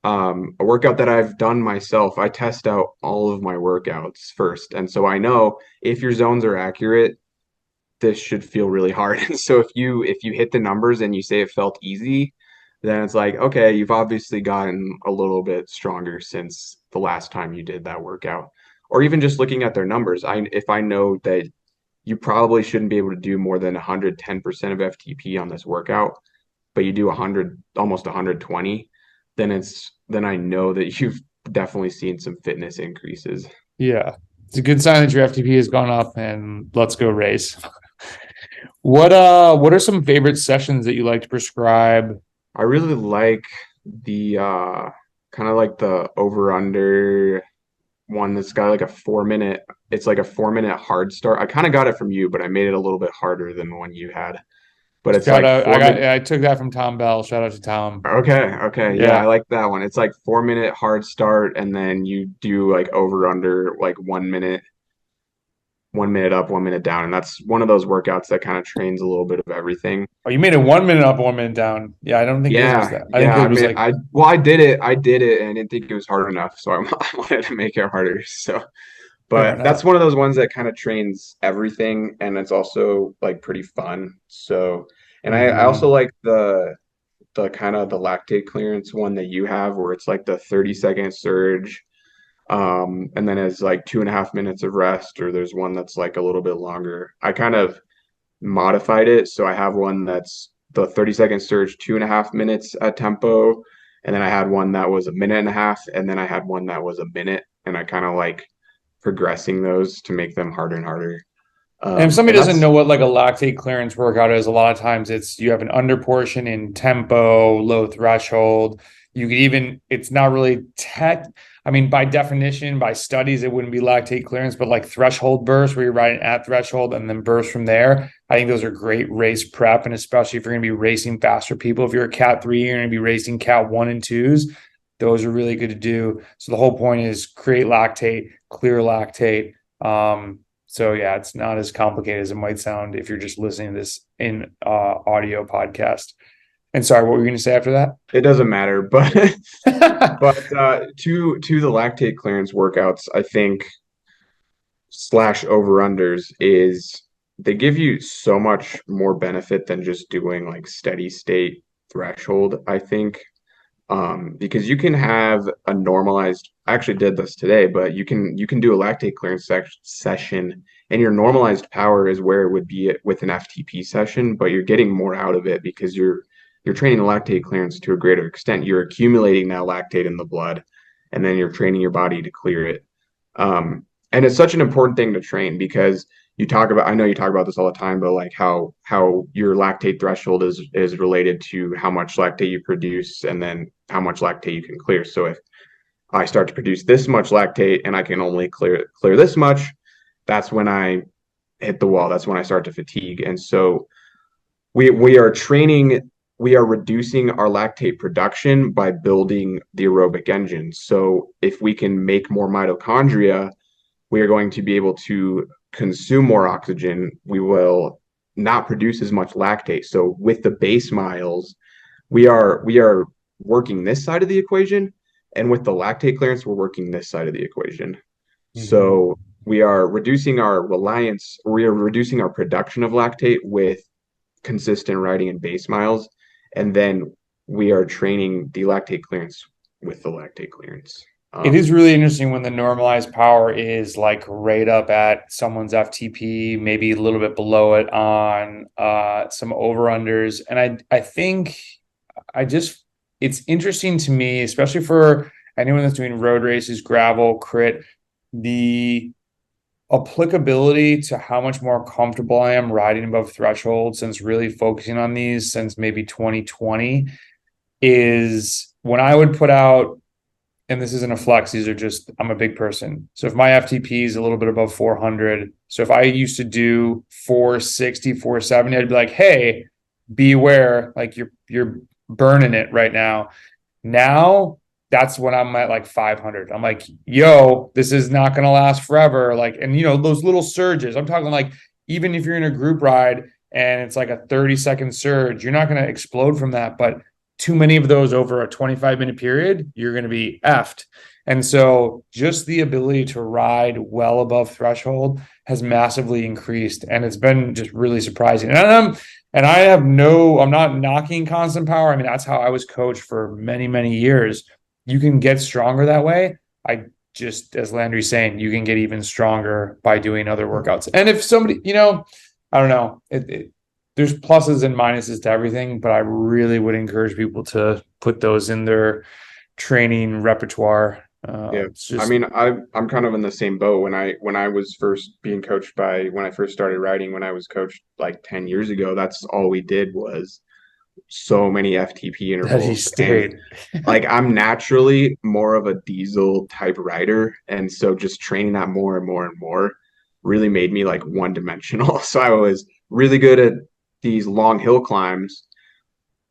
a workout that I've done myself. I test out all of my workouts first. And so I know if your zones are accurate, this should feel really hard. And so if you hit the numbers and you say it felt easy, then it's like, okay, you've obviously gotten a little bit stronger since the last time you did that workout. Or even just looking at their numbers, if I know that you probably shouldn't be able to do more than 110% of FTP on this workout, but you do 100, almost 120, then I know that you've definitely seen some fitness increases. Yeah. It's a good sign that your FTP has gone up and let's go race. What are some favorite sessions that you like to prescribe? I really like the kind of like the over under one that's got like a 4 minute, it's like a 4 minute hard start. I kind of got it from you, but I made it a little bit harder than the one you had. But it's Shout like out. 4 minutes. I took that from Tom Bell. Shout out to Tom. Okay, okay. Yeah, I Yeah. like that one. It's like 4 minute hard start, and then you do like over under like 1 minute, 1 minute up, 1 minute down. And that's one of those workouts that kind of trains a little bit of everything. Oh, you made it 1 minute up, 1 minute down. Yeah, I don't think his was Yeah, that. I think yeah. his I was mean, like I did it, and I didn't think it was hard enough, so I wanted to make it harder. So, fair but enough. that's one of those ones that kind of trains everything, and it's also like pretty fun. So, and I also Hmm. like the kind of the lactate clearance one that you have, where it's like the 30-second surge, and then it's like 2.5 minutes of rest, or there's one that's like a little bit longer. I kind of modified it. So I have one that's the 30-second surge, 2.5 minutes at tempo. And then I had one that was a minute and a half. And then I had one that was a minute. And I kind of like progressing those to make them harder and harder. And if somebody And doesn't that's, know what like a lactate clearance workout is, a lot of times it's you have an under portion in tempo, low threshold. You could even, it's not really tech. I mean, by definition, by studies, it wouldn't be lactate clearance, but like threshold burst where you're riding at threshold and then burst from there. I think those are great race prep. And especially if you're going to be racing faster people, if you're a cat 3, you're going to be racing cat 1 and 2s. Those are really good to do. So the whole point is create lactate, clear lactate. So yeah, it's not as complicated as it might sound if you're just listening to this in audio podcast. And sorry, what were you going to say after it doesn't matter, but that? but to the lactate clearance workouts, I think slash over unders is they give you so much more benefit than just doing like steady state threshold, I think. Because you can have a normalized, I actually did this today, but you can do a lactate clearance session, and your normalized power is where it would be with an FTP session, but you're getting more out of it because you're training the lactate clearance to a greater extent. You're accumulating that lactate in the blood, and then you're training your body to clear it. And it's such an important thing to train because you talk about, I know you talk about this all the time, but like how your lactate threshold is related to how much lactate you produce and then how much lactate you can clear. So if I start to produce this much lactate and I can only clear this much, that's when I hit the wall. That's when I start to fatigue. And so we are training, we are reducing our lactate production by building the aerobic engine. So if we can make more mitochondria, we are going to be able to consume more oxygen. We will not produce as much lactate. So with the base miles, we are working this side of the equation, and with the lactate clearance, we're working this side of the equation. Mhm. So we are reducing our reliance, we are reducing our production of lactate with consistent riding and base miles, and then we are training the lactate clearance with the lactate clearance. It is Um, really interesting when the normalized power is like right up at someone's FTP, maybe a little bit below it on some over-unders. And I think I just it's interesting to me, especially for anyone that's doing road races, gravel, crit, the applicability to how much more comfortable I am riding above threshold since really focusing on these since maybe 2020 is when I would put out, and this isn't a flex, these are just, I'm a big person. So if my FTP is a little bit above 400, so if I used to do 460, 470, I'd be like, hey, be aware, like you're burning it right now. Now that's when I'm at like 500. I'm like, yo, this is not going to last forever. Like, and those little surges, I'm talking like, even if you're in a group ride and it's like a 30-second surge, you're not going to explode from that. But too many of those over a 25-minute period, you're going to be effed. And so just the ability to ride well above threshold has massively increased. And it's been just really surprising. And I have I'm not knocking constant power. I mean, that's how I was coached for many, many years. You can get stronger that way. I just, as Landry's saying, you can get even stronger by doing other workouts. And if somebody, I don't know, there's pluses and minuses to everything, but I really would encourage people to put those in their training repertoire. Yeah. It's I just mean, I'm kind of in the same boat. When I was first being coached by when I first started riding, when I was coached like 10 years ago, that's all we did was so many FTP that he intervals. And stayed. like I'm naturally more of a diesel type rider, and so just training that more and more and more really made me like one dimensional. So I was really good at these long hill climbs,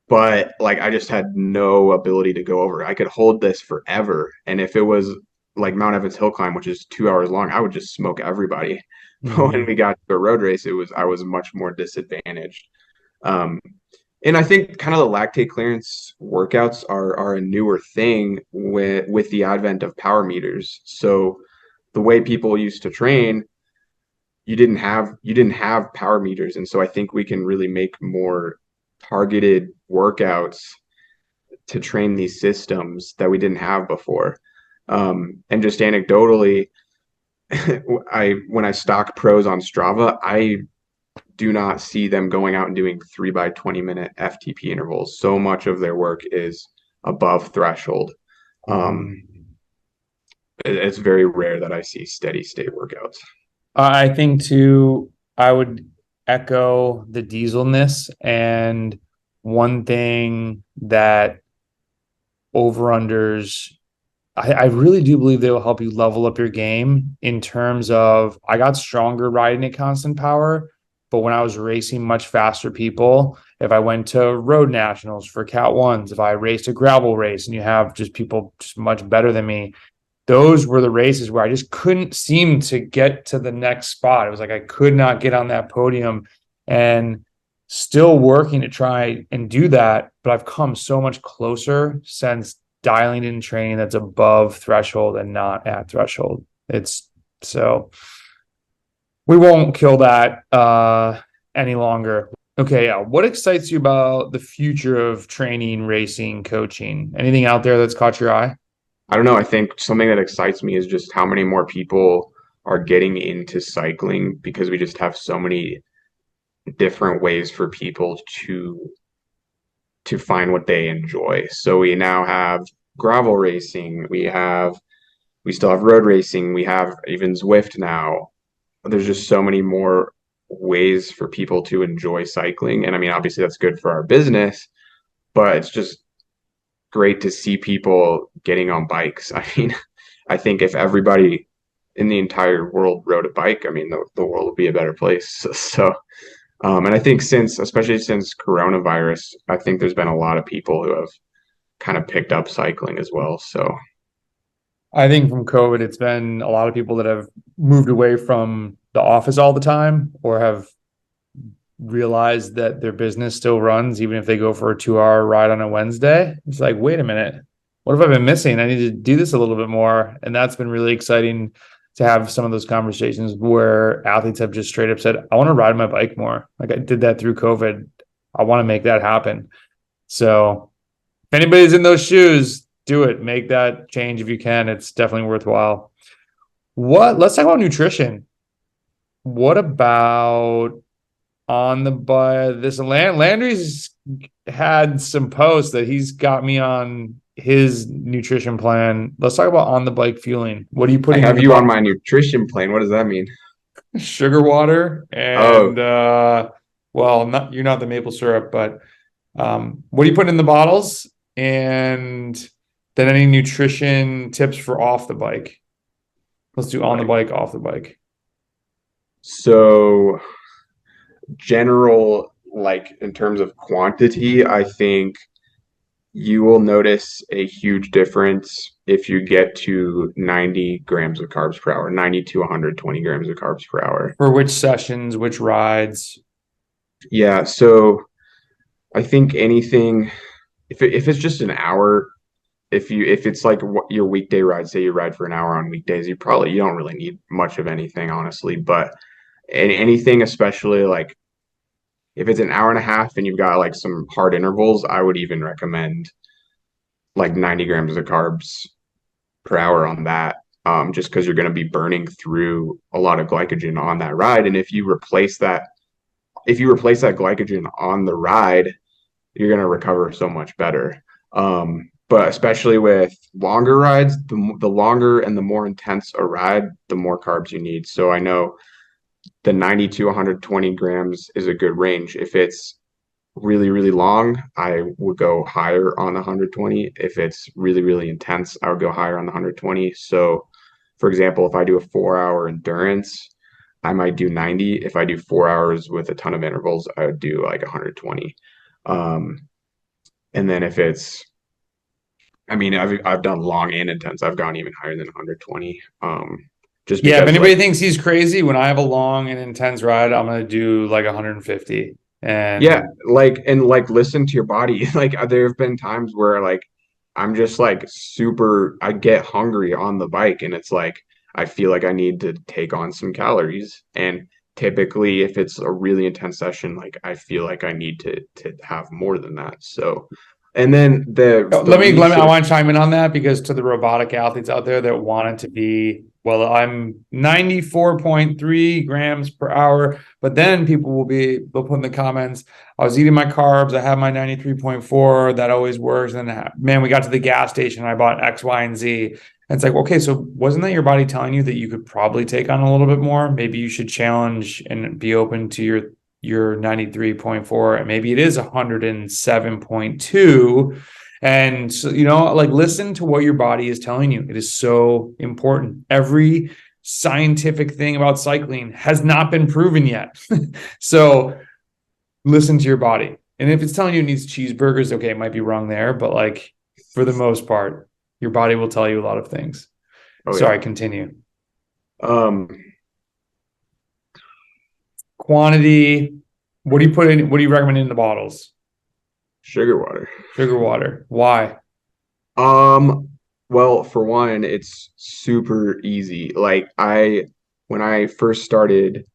but like I just had no ability to go over. I could hold this forever, and if it was like Mount Evans hill climb, which is 2 hours long, I would just smoke everybody. But when Hmm. we got to a road race, I was much more disadvantaged. Um, and I think kind of the lactate clearance workouts are a newer thing with the advent of power meters. So the way people used to train, you didn't have power meters, and so I think we can really make more targeted workouts to train these systems that we didn't have before. And just anecdotally, I when I stock pros on Strava, I do not see them going out and doing 3 by 20 minute FTP intervals. So much of their work is above threshold. Um, Hmm. it's very rare that I see steady state workouts. I think too, I would echo the dieselness. And one thing that over-unders, I really do believe they will help you level up your game in terms of I got stronger riding at constant power, but when I was racing much faster people, if I went to road nationals for Cat ones, if I raced a gravel race and you have just people just much better than me, those were the races where I just couldn't seem to get to the next spot. It was like I could not get on that podium, and still working to try and do that. But I've come so much closer since dialing in training that's above threshold and not at threshold. It's so we won't kill that any longer. Okay, yeah. What excites you about the future of training, racing, coaching? Anything out there that's caught your eye? I don't know. I think something that excites me is just how many more people are getting into cycling because we just have so many different ways for people to find what they enjoy. So we now have gravel racing, we still have road racing, we have even Zwift now. There's just so many more ways for people to enjoy cycling. And I mean, obviously that's good for our business, but it's just great to see people getting on bikes. I mean, I think if everybody in the entire world rode a bike, I mean, the world would be a better place. So, and I think especially since coronavirus, I think there's been a lot of people who have kind of picked up cycling as well. So, I think from COVID, it's been a lot of people that have moved away from the office all the time or have realized that their business still runs, even if they go for a 2 hour ride on a Wednesday. It's like, wait a minute, what have I been missing? I need to do this a little bit more. And that's been really exciting to have some of those conversations where athletes have just straight up said, I want to ride my bike more. Like I did that through COVID. I want to make that happen. So if anybody's in those shoes, do it. Make that change if you can. It's definitely worthwhile. Let's talk about nutrition. What about on the bike? This Landry's had some posts that he's got me on his nutrition plan. Let's talk about on the bike fueling. What are you I putting in have the you on bottle? my nutrition plan. What does that mean? Sugar water Oh, and well, not you're not the maple syrup, but what are you putting in the bottles? And then any nutrition tips for off the bike? Let's do on the like bike, off the bike. so general, like in terms of quantity, I think you will notice a huge difference if you get to 90 grams of carbs per hour, 90 to 120 grams of carbs per hour. For which sessions, which rides? Yeah, so I think anything if it's just an hour, if it's like your weekday ride, say you ride for an hour on weekdays, you don't really need much of anything, honestly. But anything, especially like if it's an hour and a half and you've got like some hard intervals, I would even recommend like 90 grams of carbs per hour on that, just because you're going to be burning through a lot of glycogen on that ride. And if you replace that glycogen on the ride, you're going to recover so much better. But especially with longer rides, the longer and the more intense a ride, the more carbs you need. So I know the 90 to 120 grams is a good range. If it's really, really long, I would go higher on the 120. If it's really, really intense, I would go higher on the 120. So, for example, if I do a 4 hour endurance, I might do 90. If I do 4 hours with a ton of intervals, I would do like 120. Um, and then if it's, I mean, I've done long and intense. I've gone even higher than 120. Just Yeah, if because like anybody thinks he's crazy, when I have a long and intense ride, I'm gonna do like 150. yeah, And like and like listen to your body. Like there have been times where like I'm just like super I get hungry on the bike and it's like I feel like I need to take on some calories. And typically if it's a really intense session, like I feel like I need to have more than that. So and then the let me, I research, want to chime in on that because to the robotic athletes out there that want it to be, well, I'm 94.3 grams per hour, but then people they'll put in the comments, I was eating my carbs, I have my 93.4, that always works. And then, man, we got to the gas station, I bought X, Y, and Z. And it's like, okay, so wasn't that your body telling you that you could probably take on a little bit more? Maybe you should challenge and be open to your 93.4, and maybe it is 107.2. And so, like, listen to what your body is telling you. It is so important. Every scientific thing about cycling has not been proven yet. So listen to your body. And if it's telling you it needs cheeseburgers, okay, it might be wrong there, but like for the most part, your body will tell you a lot of things. oh yeah. Sorry, continue. Um Quantity. What do you put in? What do you recommend in the bottles? Sugar water. Sugar water. Why? Um, well, for one, it's super easy. Like when I first started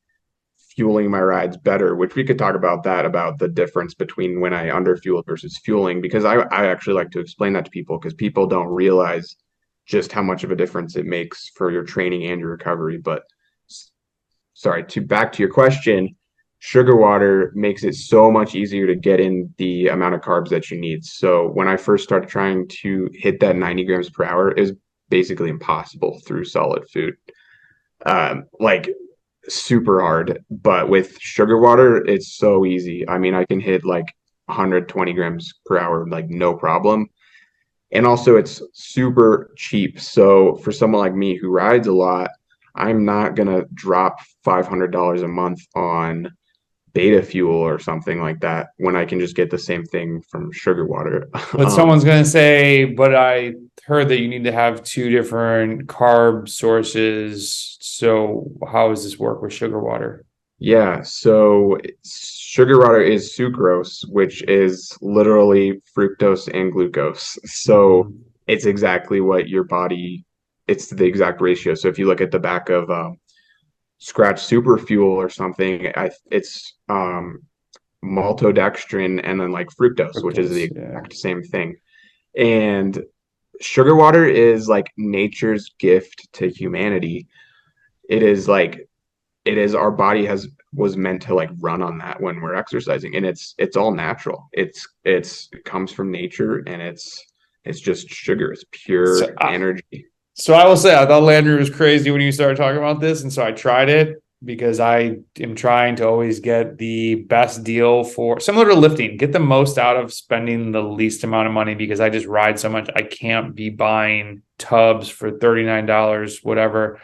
fueling my rides better, which we could talk about that, about the difference between when I underfueled versus fueling, because I actually like to explain that to people because people don't realize just how much of a difference it makes for your training and your recovery. But sorry, to back to your question, sugar water makes it so much easier to get in the amount of carbs that you need. So when I first started trying to hit that 90 grams per hour, is basically impossible through solid food. Like super hard. But with sugar water, it's so easy. I mean, I can hit like 120 grams per hour, like no problem. And also, it's super cheap. So for someone like me who rides a lot, I'm not gonna drop $500 a month on beta fuel or something like that when I can just get the same thing from sugar water. But someone's going to say, but I heard that you need to have two different carb sources. So how does this work with sugar water? Yeah, so sugar water is sucrose, which is literally fructose and glucose. So Mhm. it's exactly what your body, it's the exact ratio. So if you look at the back of Scratch Super Fuel or something, it's maltodextrin and then like fructose, which is the Fructose, yeah. exact same thing. And sugar water is like nature's gift to humanity. It is like it is our body has was meant to like run on that when we're exercising, and it's all natural. It comes from nature, and it's just sugar. It's So, pure energy. so I will say, I thought Landry was crazy when you started talking about this. And so I tried it because I am trying to always get the best deal for similar to lifting, get the most out of spending the least amount of money because I just ride so much. I can't be buying tubs for $39, whatever.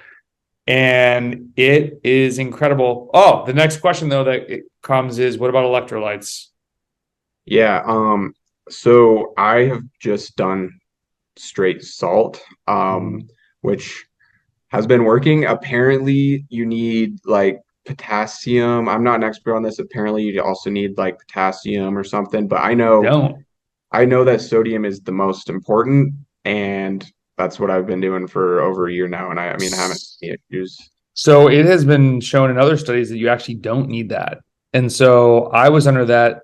And it is incredible. Oh, the next question though that it comes is what about electrolytes? Yeah. So I have just done straight salt, Mhm. which has been working. Apparently, you need like potassium. I'm not an expert on this. Apparently, you also need like potassium or something. But I don't. I know that sodium is the most important, and that's what I've been doing for over a year now. And I mean, I haven't had any issues. So it has been shown in other studies that you actually don't need that. And so I was under that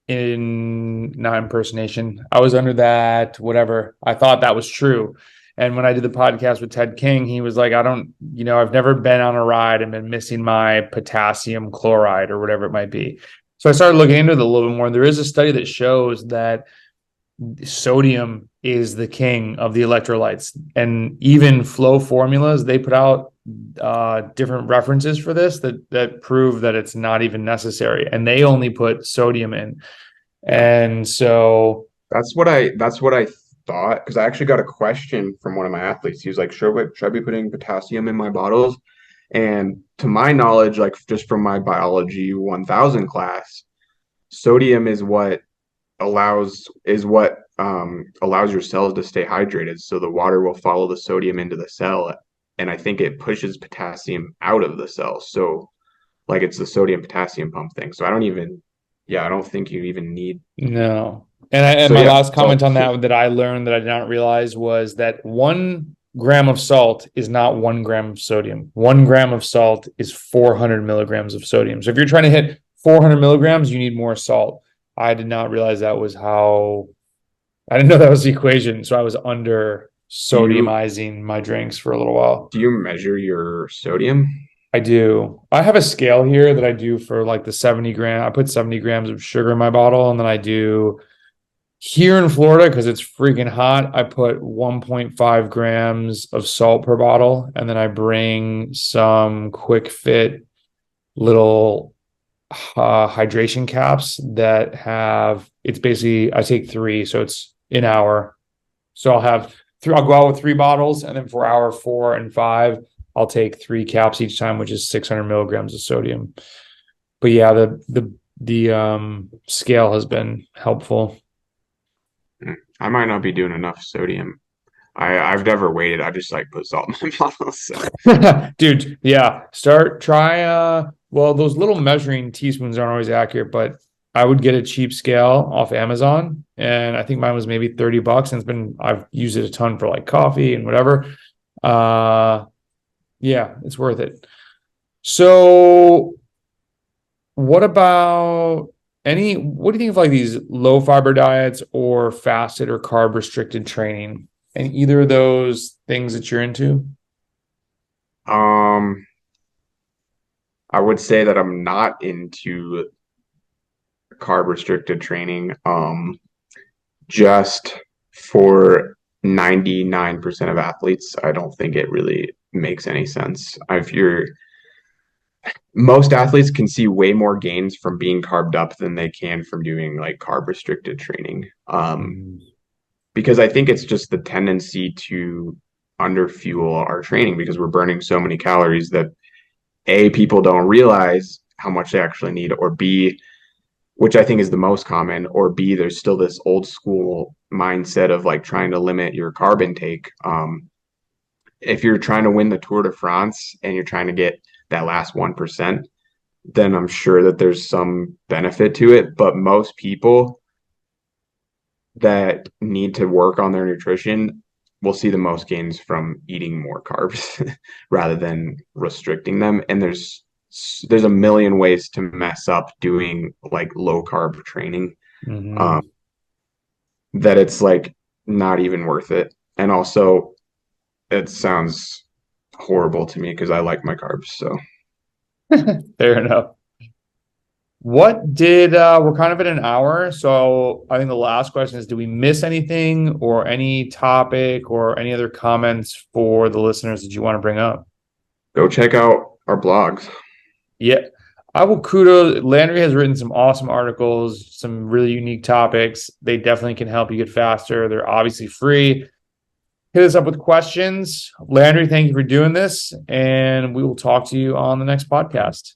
in not impersonation. I was under that, whatever. I thought that was true. And when I did the podcast with Ted King, he was like, I don't, I've never been on a ride and been missing my potassium chloride or whatever it might be. So I started looking into it a little bit more. And there is a study that shows that sodium is the king of the electrolytes. And even flow formulas, they put out different references for this that prove that it's not even necessary. And they only put sodium in. And so That's what I thought, because I actually got a question from one of my athletes. He was like, should I be putting potassium in my bottles? And to my knowledge, like just from my biology 1000 class, sodium allows your cells to stay hydrated. So the water will follow the sodium into the cell. And I think it pushes potassium out of the cell. So like it's the sodium potassium pump thing. So I don't think you even need. no. And So my yeah, last comment salt. on that I learned that I did not realize was that 1 gram of salt is not 1 gram of sodium. 1 gram of salt is 400 milligrams of sodium. So if you're trying to hit 400 milligrams, you need more salt. I did not realize that was how, I didn't know that was the equation. So I was under Do you sodiumizing my drinks for a little while. do you measure your sodium? I do. I have a scale here that I do for like the 70 gram. I put 70 grams of sugar in my bottle, and then I do here in Florida because it's freaking hot. I put 1.5 grams of salt per bottle, and then I bring some quick fit little hydration caps that have, it's basically, I take three, so it's an hour. So I'll have three, I'll go out with 3 bottles, and then for hour 4 and 5, I'll take 3 caps each time, which is 600 milligrams of sodium. But yeah, the scale has been helpful. I might not be doing enough sodium. I've never weighed it. I just like put salt in my bottles. So. Dude, yeah. Try well, those little measuring teaspoons aren't always accurate, but I would get a cheap scale off Amazon, and I think mine was maybe $30, and I've used it a ton for like coffee and whatever. Yeah, it's worth it. So what do you think of like these low fiber diets or fasted or carb restricted training? And either of those things that you're into? Um, I would say that I'm not into carb restricted training. Just for 99% of athletes, I don't think it really makes any sense. If you're Most athletes can see way more gains from being carved up than they can from doing like carb restricted training. Mm, Because I think it's just the tendency to underfuel our training because we're burning so many calories that A, people don't realize how much they actually need, or B, which I think is the most common, or B, there's still this old school mindset of like trying to limit your carb intake. If you're trying to win the Tour de France and you're trying to get that last 1%, then I'm sure that there's some benefit to it. But most people that need to work on their nutrition will see the most gains from eating more carbs rather than restricting them. And there's a million ways to mess up doing like low carb training, mhm. um, that it's like not even worth it. And also, it sounds horrible to me because I like my carbs. So Fair enough. We're kind of at an hour, so I think the last question is, do we miss anything or any topic or any other comments for the listeners that you want to bring up? go check out our blogs. Yeah, I will kudos. Landry has written some awesome articles, some really unique topics. They definitely can help you get faster. They're obviously free. Hit us up with questions. Landry, thank you for doing this, and we will talk to you on the next podcast.